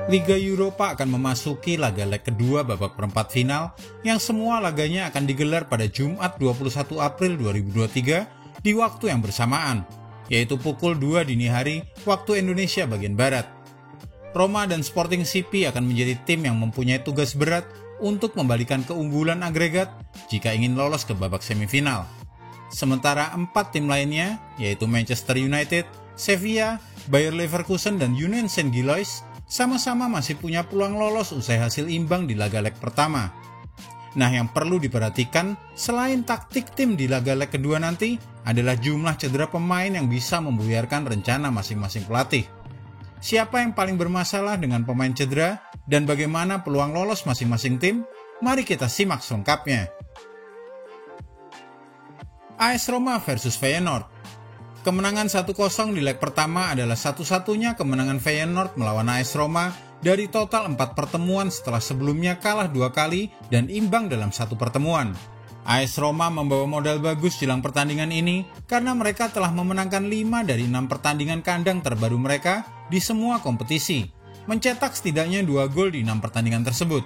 Liga Eropa akan memasuki laga leg kedua babak perempat final yang semua laganya akan digelar pada Jumat 21 April 2023 di waktu yang bersamaan, yaitu pukul 2 dini hari waktu Indonesia bagian Barat. Roma dan Sporting CP akan menjadi tim yang mempunyai tugas berat untuk membalikan keunggulan agregat jika ingin lolos ke babak semifinal. Sementara 4 tim lainnya, yaitu Manchester United, Sevilla, Bayer Leverkusen, dan Union Saint-Gilloise, sama-sama masih punya peluang lolos usai hasil imbang di laga leg pertama. Nah, yang perlu diperhatikan selain taktik tim di laga leg kedua nanti adalah jumlah cedera pemain yang bisa membuyarkan rencana masing-masing pelatih. Siapa yang paling bermasalah dengan pemain cedera dan bagaimana peluang lolos masing-masing tim? Mari kita simak selengkapnya. AS Roma versus Feyenoord. Kemenangan 1-0 di leg pertama adalah satu-satunya kemenangan Feyenoord melawan AS Roma dari total 4 pertemuan setelah sebelumnya kalah 2 kali dan imbang dalam 1 pertemuan. AS Roma membawa modal bagus jelang pertandingan ini karena mereka telah memenangkan 5 dari 6 pertandingan kandang terbaru mereka di semua kompetisi, mencetak setidaknya 2 gol di 6 pertandingan tersebut.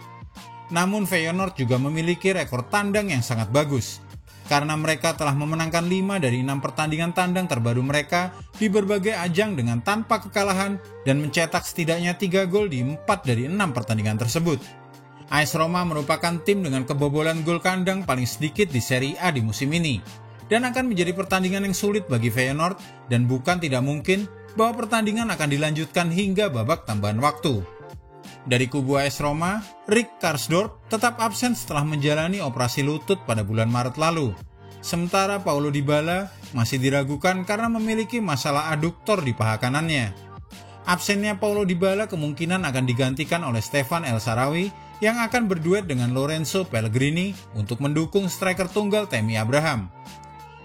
Namun Feyenoord juga memiliki rekor tandang yang sangat bagus, karena mereka telah memenangkan 5 dari 6 pertandingan tandang terbaru mereka di berbagai ajang dengan tanpa kekalahan dan mencetak setidaknya 3 gol di 4 dari 6 pertandingan tersebut. AS Roma merupakan tim dengan kebobolan gol kandang paling sedikit di Serie A di musim ini dan akan menjadi pertandingan yang sulit bagi Feyenoord dan bukan tidak mungkin bahwa pertandingan akan dilanjutkan hingga babak tambahan waktu. Dari kubu AS Roma, Rick Karsdorp tetap absen setelah menjalani operasi lutut pada bulan Maret lalu. Sementara Paulo Dybala masih diragukan karena memiliki masalah aduktor di paha kanannya. Absennya Paulo Dybala kemungkinan akan digantikan oleh Stefan El Shaarawy yang akan berduet dengan Lorenzo Pellegrini untuk mendukung striker tunggal Tammy Abraham.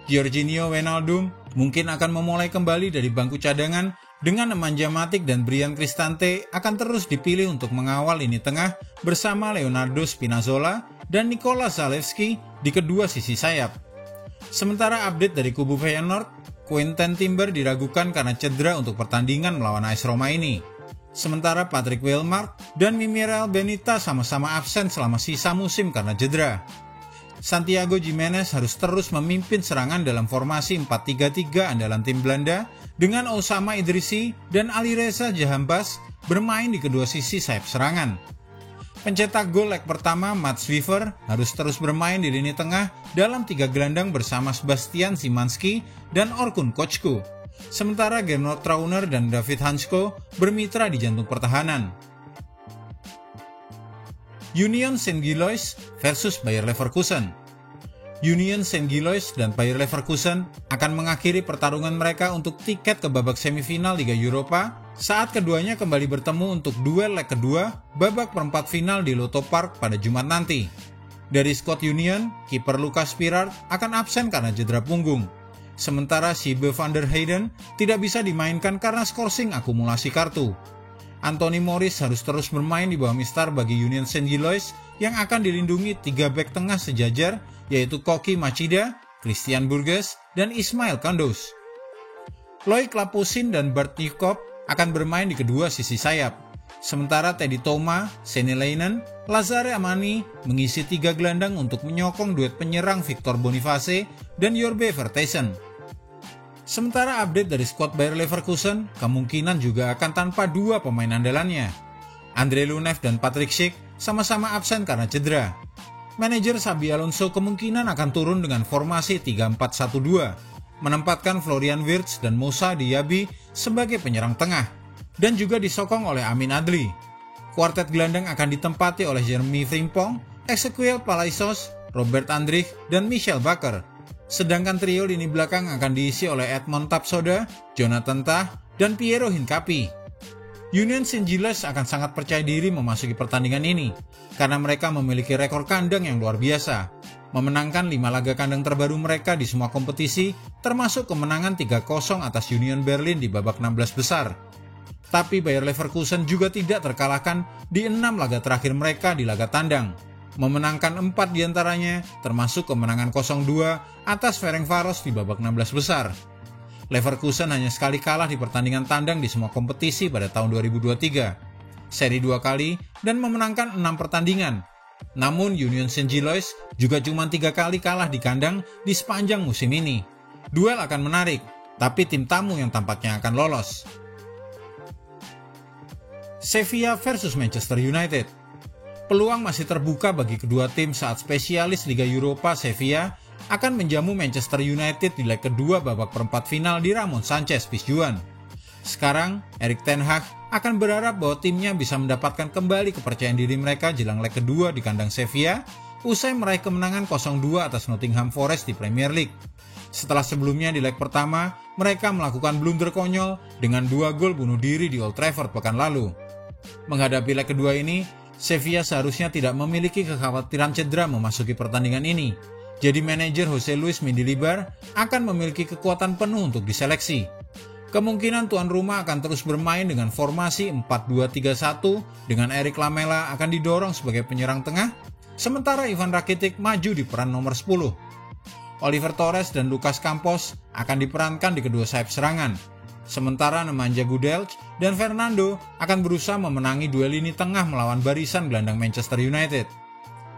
Georginio Wijnaldum mungkin akan memulai kembali dari bangku cadangan dengan Nemanja Matic dan Bryan Cristante akan terus dipilih untuk mengawal lini tengah bersama Leonardo Spinazzola dan Nikola Zalewski di kedua sisi sayap. Sementara update dari kubu Feyenoord, Quinten Timber diragukan karena cedera untuk pertandingan melawan AS Roma ini. Sementara Patrick Wilmark dan Miguel Benita sama-sama absen selama sisa musim karena cedera. Santiago Gimenez harus terus memimpin serangan dalam formasi 4-3-3 andalan tim Belanda dengan Osama Idrissi dan Alireza Jahambas bermain di kedua sisi sayap serangan. Pencetak gol leg pertama Mats Wiever harus terus bermain di lini tengah dalam 3 gelandang bersama Sebastian Szymanski dan Orkun Köckü. Sementara Gernot Trauner dan David Hansko bermitra di jantung pertahanan. Union Saint-Gilloise versus Bayer Leverkusen. Union Saint-Gilloise dan Bayer Leverkusen akan mengakhiri pertarungan mereka untuk tiket ke babak semifinal Liga Eropa saat keduanya kembali bertemu untuk duel leg kedua babak perempat final di Lotto Park pada Jumat nanti. Dari skuad Union, kiper Lucas Pirar akan absen karena cedera punggung. Sementara Sibe van der Heyden tidak bisa dimainkan karena skorsing akumulasi kartu. Anthony Morris harus terus bermain di bawah mistar bagi Union Saint-Gilloise yang akan dilindungi 3 bek tengah sejajar yaitu Koki Machida, Christian Burgess, dan Ismail Kandos. Loic Lapoussin dan Bart Nykop akan bermain di kedua sisi sayap. Sementara Teddy Thomas, Senne Leinen, Lazare Amani mengisi 3 gelandang untuk menyokong duet penyerang Victor Boniface dan Jorbe Vertessen. Sementara update dari skuad Bayer Leverkusen kemungkinan juga akan tanpa 2 pemain andalannya. Andre Lunev dan Patrick Schick sama-sama absen karena cedera. Manajer Xabi Alonso kemungkinan akan turun dengan formasi 3-4-1-2, menempatkan Florian Wirtz dan Moussa Diaby sebagai penyerang tengah, dan juga disokong oleh Amin Adli. Kuartet gelandang akan ditempati oleh Jeremy Frimpong, Ezequiel Palacios, Robert Andrich, dan Michel Bakker. Sedangkan trio lini belakang akan diisi oleh Edmond Tapsoba, Jonathan Tah, dan Piero Hincapié. Union Saint-Gilloise akan sangat percaya diri memasuki pertandingan ini karena mereka memiliki rekor kandang yang luar biasa, memenangkan 5 laga kandang terbaru mereka di semua kompetisi, termasuk kemenangan 3-0 atas Union Berlin di babak 16 besar. Tapi Bayer Leverkusen juga tidak terkalahkan di 6 laga terakhir mereka di laga tandang, memenangkan 4 diantaranya, termasuk kemenangan 0-2 atas Ferencváros di babak 16 besar. Leverkusen hanya sekali kalah di pertandingan tandang di semua kompetisi pada tahun 2023. seri 2 kali, dan memenangkan 6 pertandingan. Namun Union Saint-Gilloise juga cuma 3 kali kalah di kandang di sepanjang musim ini. Duel akan menarik, tapi tim tamu yang tampaknya akan lolos. Sevilla versus Manchester United. Peluang masih terbuka bagi kedua tim saat spesialis Liga Eropa Sevilla akan menjamu Manchester United di leg kedua babak perempat final di Ramon Sanchez Pizjuan. Sekarang, Erik ten Hag akan berharap bahwa timnya bisa mendapatkan kembali kepercayaan diri mereka jelang leg kedua di kandang Sevilla usai meraih kemenangan 0-2 atas Nottingham Forest di Premier League. Setelah sebelumnya di leg pertama, mereka melakukan blunder konyol dengan 2 gol bunuh diri di Old Trafford pekan lalu. Menghadapi leg kedua ini, Sevilla seharusnya tidak memiliki kekhawatiran cedera memasuki pertandingan ini. Jadi manajer Jose Luis Mendilibar akan memiliki kekuatan penuh untuk diseleksi. Kemungkinan tuan rumah akan terus bermain dengan formasi 4-2-3-1 dengan Eric Lamela akan didorong sebagai penyerang tengah, sementara Ivan Rakitic maju di peran nomor 10. Oliver Torres dan Lucas Campos akan diperankan di kedua sayap serangan. Sementara Nemanja Gudelj dan Fernando akan berusaha memenangi duel lini tengah melawan barisan gelandang Manchester United.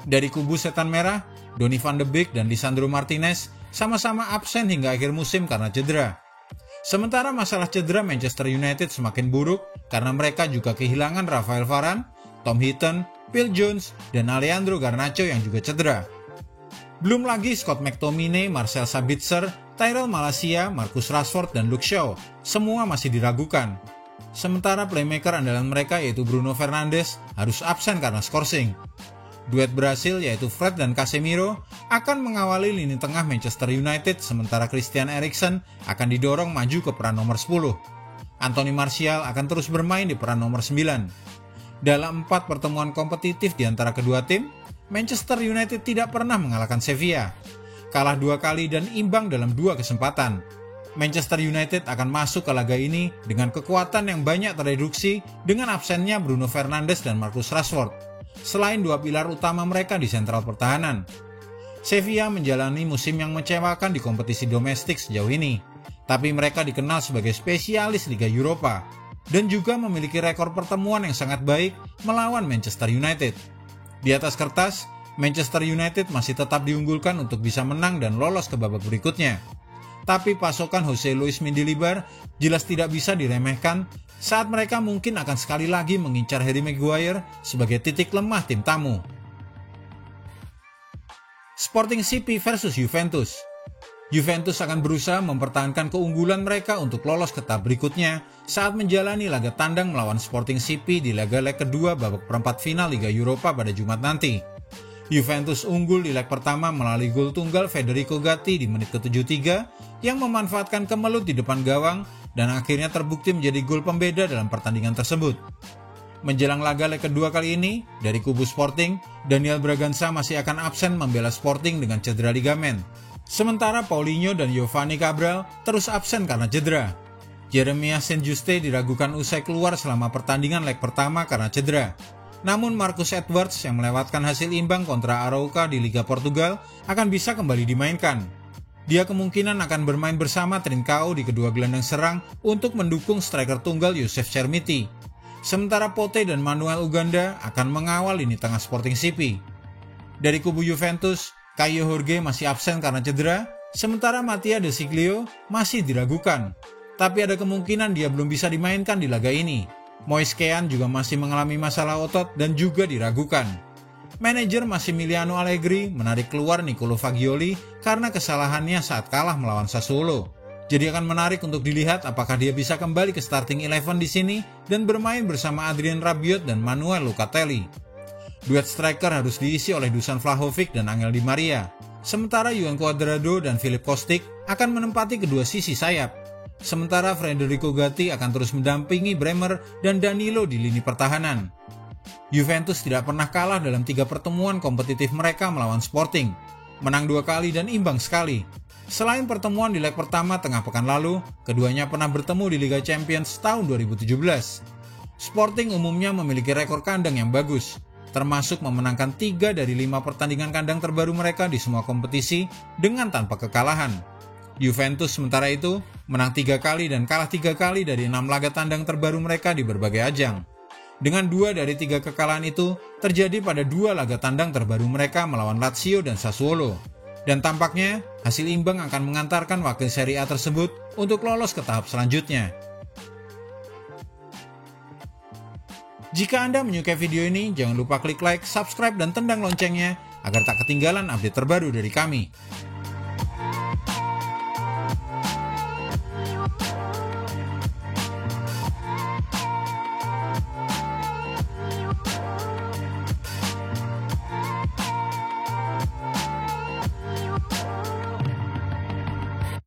Dari kubu setan merah, Donny van de Beek dan Lisandro Martinez sama-sama absen hingga akhir musim karena cedera. Sementara masalah cedera Manchester United semakin buruk karena mereka juga kehilangan Rafael Varane, Tom Heaton, Phil Jones, dan Alejandro Garnacho yang juga cedera. Belum lagi Scott McTominay, Marcel Sabitzer, Tyrell Malacia, Marcus Rashford, dan Luke Shaw semua masih diragukan. Sementara playmaker andalan mereka yaitu Bruno Fernandes harus absen karena skorsing. Duet Brasil yaitu Fred dan Casemiro akan mengawali lini tengah Manchester United sementara Christian Eriksen akan didorong maju ke peran nomor 10. Anthony Martial akan terus bermain di peran nomor 9. Dalam 4 pertemuan kompetitif di antara kedua tim, Manchester United tidak pernah mengalahkan Sevilla. Kalah 2 kali dan imbang dalam 2 kesempatan. Manchester United akan masuk ke laga ini dengan kekuatan yang banyak tereduksi dengan absennya Bruno Fernandes dan Marcus Rashford. Selain 2 pilar utama mereka di sentral pertahanan. Sevilla menjalani musim yang mengecewakan di kompetisi domestik sejauh ini, tapi mereka dikenal sebagai spesialis Liga Eropa dan juga memiliki rekor pertemuan yang sangat baik melawan Manchester United. Di atas kertas, Manchester United masih tetap diunggulkan untuk bisa menang dan lolos ke babak berikutnya. Tapi pasokan Jose Luis Mendilibar jelas tidak bisa diremehkan saat mereka mungkin akan sekali lagi mengincar Harry Maguire sebagai titik lemah tim tamu. Sporting CP versus Juventus. Juventus akan berusaha mempertahankan keunggulan mereka untuk lolos ke tahap berikutnya saat menjalani laga tandang melawan Sporting CP di laga leg kedua babak perempat final Liga Eropa pada Jumat nanti. Juventus unggul di leg pertama melalui gol tunggal Federico Gatti di menit ke-73 yang memanfaatkan kemelut di depan gawang dan akhirnya terbukti menjadi gol pembeda dalam pertandingan tersebut. Menjelang laga leg kedua kali ini, dari kubu Sporting, Daniel Braganza masih akan absen membela Sporting dengan cedera ligamen. Sementara Paulinho dan Giovanni Cabral terus absen karena cedera. Jeremias Saint-Juste diragukan usai keluar selama pertandingan leg pertama karena cedera. Namun Marcus Edwards yang melewatkan hasil imbang kontra Arauca di Liga Portugal akan bisa kembali dimainkan. Dia kemungkinan akan bermain bersama Trincao di kedua gelandang serang untuk mendukung striker tunggal Youssef Chermiti. Sementara Pote dan Manuel Uganda akan mengawal lini tengah Sporting CP. Dari kubu Juventus, Caio Jorge masih absen karena cedera, sementara Mattia De Sciglio masih diragukan. Tapi ada kemungkinan dia belum bisa dimainkan di laga ini. Moise Kean juga masih mengalami masalah otot dan juga diragukan. Manajer Massimiliano Allegri menarik keluar Nicolo Fagioli karena kesalahannya saat kalah melawan Sassuolo. Jadi akan menarik untuk dilihat apakah dia bisa kembali ke starting 11 di sini dan bermain bersama Adrien Rabiot dan Manuel Locatelli. Duet striker harus diisi oleh Dusan Vlahovic dan Angel Di Maria. Sementara Juan Cuadrado dan Filip Kostic akan menempati kedua sisi sayap. Sementara Federico Gatti akan terus mendampingi Bremer dan Danilo di lini pertahanan. Juventus tidak pernah kalah dalam 3 pertemuan kompetitif mereka melawan Sporting, menang 2 kali dan imbang sekali. Selain pertemuan di leg pertama tengah pekan lalu, keduanya pernah bertemu di Liga Champions tahun 2017. Sporting umumnya memiliki rekor kandang yang bagus, termasuk memenangkan 3 dari 5 pertandingan kandang terbaru mereka di semua kompetisi dengan tanpa kekalahan. Juventus sementara itu menang 3 kali dan kalah 3 kali dari 6 laga tandang terbaru mereka di berbagai ajang. Dengan 2 dari 3 kekalahan itu terjadi pada 2 laga tandang terbaru mereka melawan Lazio dan Sassuolo. Dan tampaknya hasil imbang akan mengantarkan wakil Serie A tersebut untuk lolos ke tahap selanjutnya. Jika Anda menyukai video ini, jangan lupa klik like, subscribe, dan tendang loncengnya agar tak ketinggalan update terbaru dari kami.